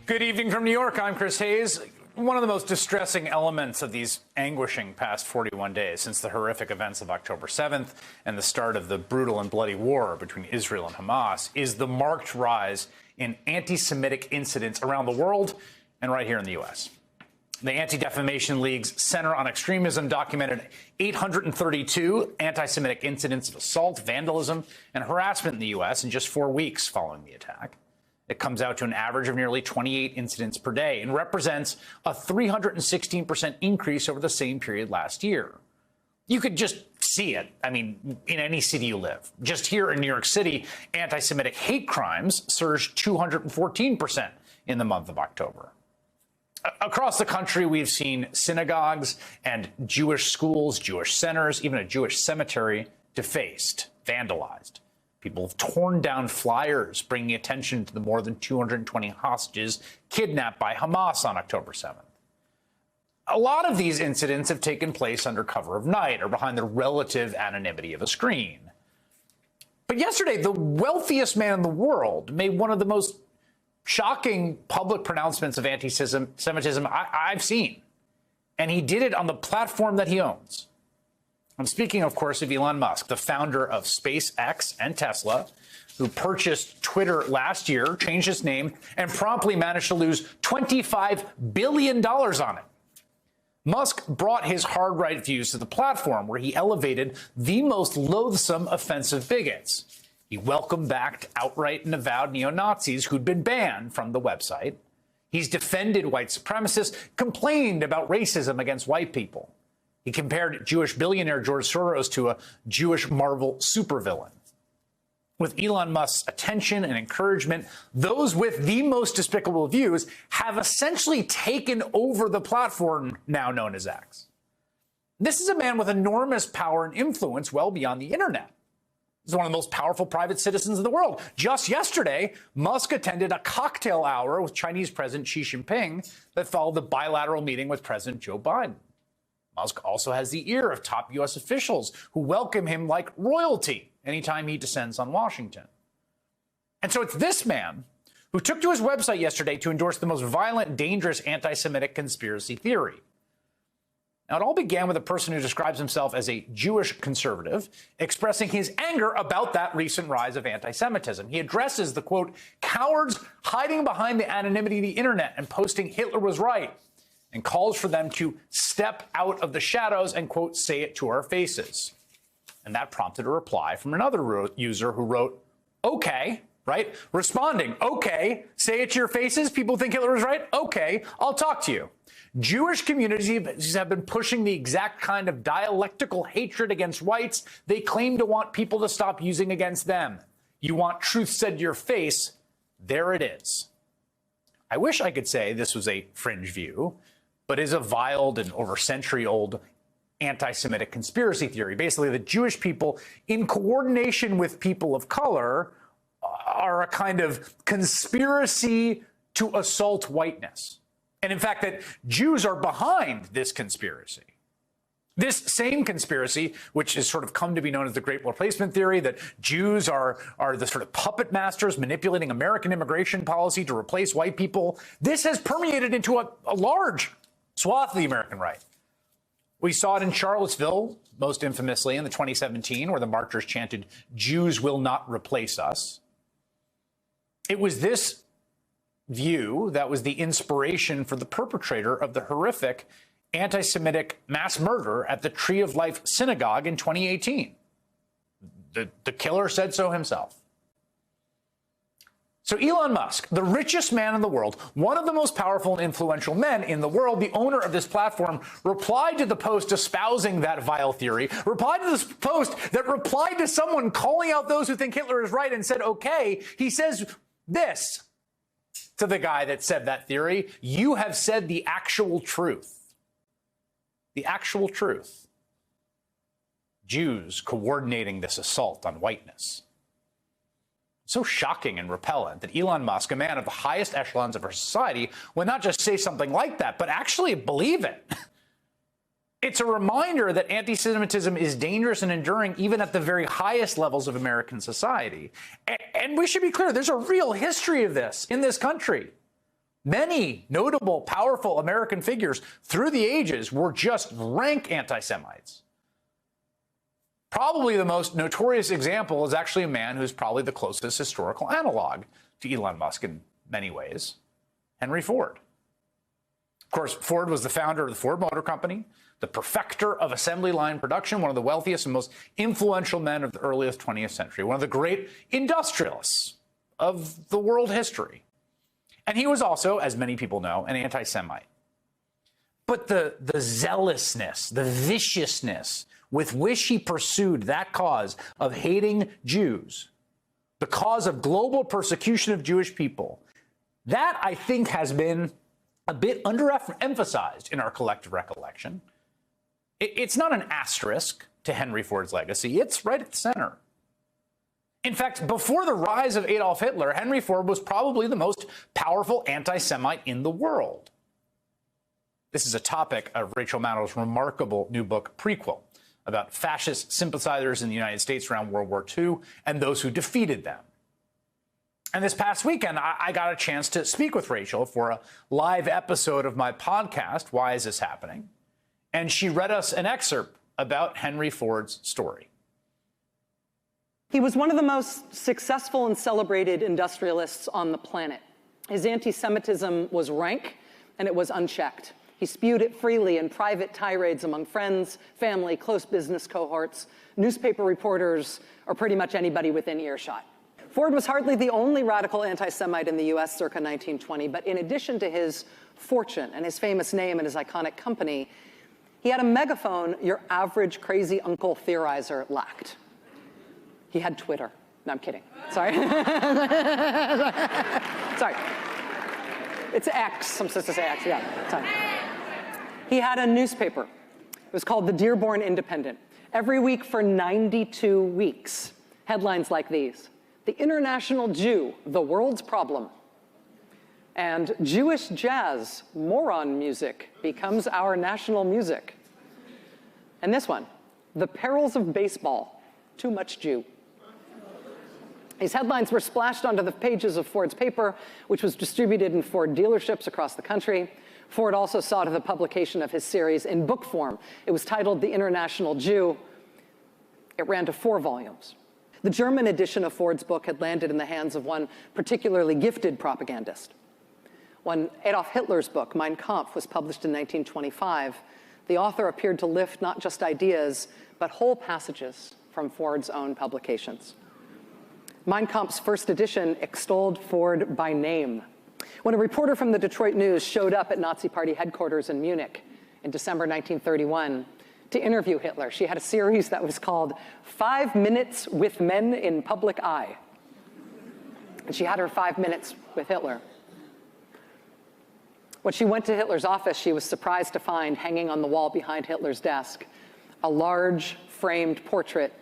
Good evening from New York. I'm Chris Hayes. One of the most distressing elements of these anguishing past 41 days since the horrific events of October 7th and the start of the brutal and bloody war between Israel and Hamas is the marked rise in anti-Semitic incidents around the world and right here in the U.S. The Anti-Defamation League's Center on Extremism documented 832 anti-Semitic incidents of assault, vandalism, and harassment in the U.S. in just 4 weeks following the attack. It comes out to an average of nearly 28 incidents per day and represents a 316% increase over the same period last year. You could just see it, in any city you live. Just here in New York City, anti-Semitic hate crimes surged 214% in the month of October. Across the country, we've seen synagogues and Jewish schools, Jewish centers, even a Jewish cemetery defaced, vandalized. People have torn down flyers bringing attention to the more than 220 hostages kidnapped by Hamas on October 7th. A lot of these incidents have taken place under cover of night or behind the relative anonymity of a screen. But yesterday, the wealthiest man in the world made one of the most shocking public pronouncements of anti-Semitism I've seen. And he did it on the platform that he owns. I'm speaking, of course, of Elon Musk, the founder of SpaceX and Tesla, who purchased Twitter last year, changed its name, and promptly managed to lose $25 billion on it. Musk brought his hard-right views to the platform, where he elevated the most loathsome offensive bigots. He welcomed back outright and avowed neo-Nazis who'd been banned from the website. He's defended white supremacists, complained about racism against white people. He compared Jewish billionaire George Soros to a Jewish Marvel supervillain. With Elon Musk's attention and encouragement, those with the most despicable views have essentially taken over the platform now known as X. This is a man with enormous power and influence well beyond the internet. He's one of the most powerful private citizens in the world. Just yesterday, Musk attended a cocktail hour with Chinese President Xi Jinping that followed the bilateral meeting with President Joe Biden. Musk also has the ear of top U.S. officials who welcome him like royalty anytime he descends on Washington. And so it's this man who took to his website yesterday to endorse the most violent, dangerous anti-Semitic conspiracy theory. Now, it all began with a person who describes himself as a Jewish conservative, expressing his anger about that recent rise of anti-Semitism. He addresses the, quote, cowards hiding behind the anonymity of the internet and posting Hitler was right, and calls for them to step out of the shadows and, quote, say it to our faces. And that prompted a reply from another user who wrote, okay, right? Responding, okay, say it to your faces. People think Hitler was right. Okay, I'll talk to you. Jewish communities have been pushing the exact kind of dialectical hatred against whites they claim to want people to stop using against them. You want truth said to your face, there it is. I wish I could say this was a fringe view, but is a viled and over century-old anti-Semitic conspiracy theory. Basically, that Jewish people, in coordination with people of color, are a kind of conspiracy to assault whiteness. And in fact, that Jews are behind this conspiracy. This same conspiracy, which has sort of come to be known as the Great Replacement Theory, that Jews are the sort of puppet masters manipulating American immigration policy to replace white people, this has permeated into a large swath of the American right. We saw it in Charlottesville, most infamously in the 2017, where the marchers chanted, Jews will not replace us. It was this view that was the inspiration for the perpetrator of the horrific anti-Semitic mass murder at the Tree of Life Synagogue in 2018. The killer said so himself. So Elon Musk, the richest man in the world, one of the most powerful and influential men in the world, the owner of this platform, replied to the post espousing that vile theory, replied to this post that replied to someone calling out those who think Hitler is right and said, okay, he says this to the guy that said that theory, you have said the actual truth. The actual truth. Jews coordinating this assault on whiteness. So shocking and repellent that Elon Musk, a man of the highest echelons of our society, would not just say something like that, but actually believe it. It's a reminder that anti-Semitism is dangerous and enduring even at the very highest levels of American society. And we should be clear, there's a real history of this in this country. Many notable, powerful American figures through the ages were just rank anti-Semites. Probably the most notorious example is actually a man who's probably the closest historical analog to Elon Musk in many ways, Henry Ford. Of course, Ford was the founder of the Ford Motor Company, the perfecter of assembly line production, one of the wealthiest and most influential men of the earliest 20th century, one of the great industrialists of the world history. And he was also, as many people know, an anti-Semite. But the zealousness, the viciousness with which he pursued that cause of hating Jews, the cause of global persecution of Jewish people, that, I think, has been a bit underemphasized in our collective recollection. It's not an asterisk to Henry Ford's legacy. It's right at the center. In fact, before the rise of Adolf Hitler, Henry Ford was probably the most powerful anti-Semite in the world. This is a topic of Rachel Maddow's remarkable new book, Prequel, about fascist sympathizers in the United States around World War II and those who defeated them. And this past weekend, I got a chance to speak with Rachel for a live episode of my podcast, Why Is This Happening? And she read us an excerpt about Henry Ford's story. He was one of the most successful and celebrated industrialists on the planet. His anti-Semitism was rank, and it was unchecked. He spewed it freely in private tirades among friends, family, close business cohorts, newspaper reporters, or pretty much anybody within earshot. Ford was hardly the only radical anti-Semite in the U.S. circa 1920, but in addition to his fortune and his famous name and his iconic company, he had a megaphone your average crazy uncle theorizer lacked. He had Twitter. No, I'm kidding. Sorry. Sorry. It's X. I'm supposed to say X. Yeah, sorry. He had a newspaper. It was called the Dearborn Independent. Every week for 92 weeks, headlines like these: "The International Jew, the World's Problem," and "Jewish Jazz, Moron Music, Becomes Our National Music." And this one: "The Perils of Baseball, Too Much Jew." These headlines were splashed onto the pages of Ford's paper, which was distributed in Ford dealerships across the country. Ford also saw to the publication of his series in book form. It was titled The International Jew. It ran to 4 volumes. The German edition of Ford's book had landed in the hands of one particularly gifted propagandist. When Adolf Hitler's book, Mein Kampf, was published in 1925, the author appeared to lift not just ideas, but whole passages from Ford's own publications. Mein Kampf's first edition extolled Ford by name. When a reporter from the Detroit News showed up at Nazi Party headquarters in Munich in December 1931 to interview Hitler, she had a series that was called 5 Minutes with Men in Public Eye. And she had her 5 minutes with Hitler. When she went to Hitler's office, she was surprised to find hanging on the wall behind Hitler's desk a large framed portrait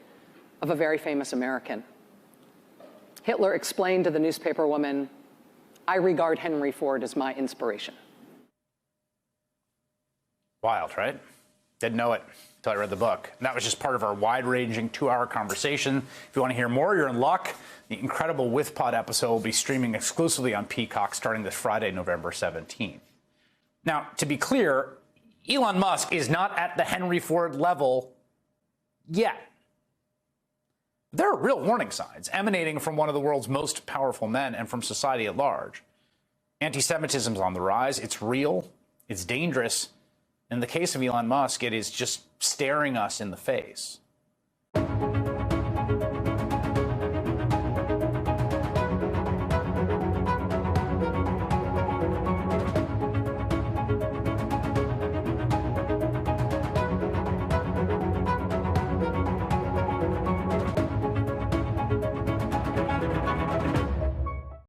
of a very famous American. Hitler explained to the newspaper woman, "I regard Henry Ford as my inspiration." Wild, right? Didn't know it until I read the book. And that was just part of our wide-ranging 2-hour conversation. If you want to hear more, you're in luck. The incredible WithPod episode will be streaming exclusively on Peacock starting this Friday, November 17th. Now, to be clear, Elon Musk is not at the Henry Ford level yet. There are real warning signs emanating from one of the world's most powerful men and from society at large. Anti-Semitism is on the rise. It's real. It's dangerous. In the case of Elon Musk, it is just staring us in the face.